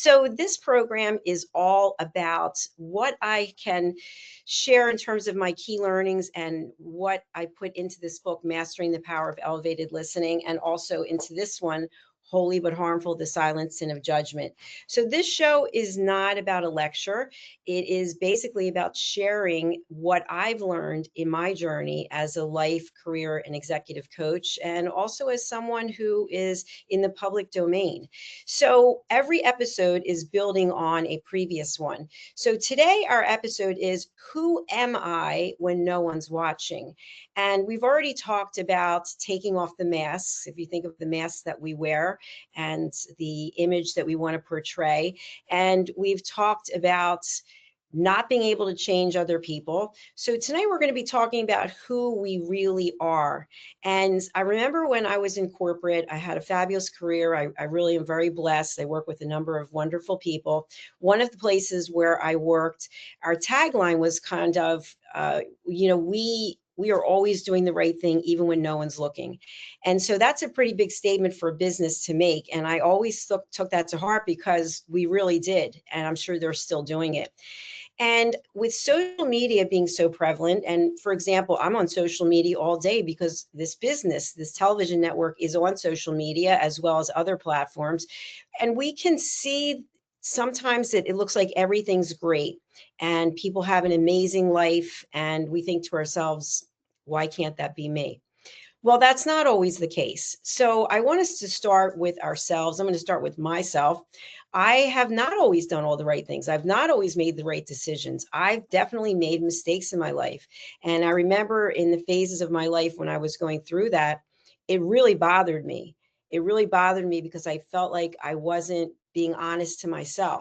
So, this program is all about what I can share in terms of my key learnings and what I put into this book, Mastering the Power of Elevated Listening, and also into this one, Holy but Harmful: The Silent Sin of Judgment. So, this show is not about a lecture. It is basically about sharing what I've learned in my journey as a life, career, and executive coach, and also as someone who is in the public domain. So every episode is building on a previous one. So today, our episode is Who Am I When No One's Watching? And we've already talked about taking off the masks. If you think of the masks that we wear and the image that we want to portray, and we've talked about not being able to change other people. So tonight we're going to be talking about who we really are. And I remember when I was in corporate, I had a fabulous career. I really am very blessed. I work with a number of wonderful people. One of the places where I worked, our tagline was kind of, we are always doing the right thing, even when no one's looking. And so that's a pretty big statement for a business to make. And I always took that to heart because we really did. And I'm sure they're still doing it. And with social media being so prevalent, and for example, I'm on social media all day because this business, this television network is on social media as well as other platforms. And we can see sometimes that it looks like everything's great and people have an amazing life. And we think to ourselves, why can't that be me? Well, that's not always the case. So I want us to start with ourselves. I'm going to start with myself. I have not always done all the right things. I've not always made the right decisions. I've definitely made mistakes in my life. And I remember in the phases of my life when I was going through that, it really bothered me. It really bothered me because I felt like I wasn't being honest to myself.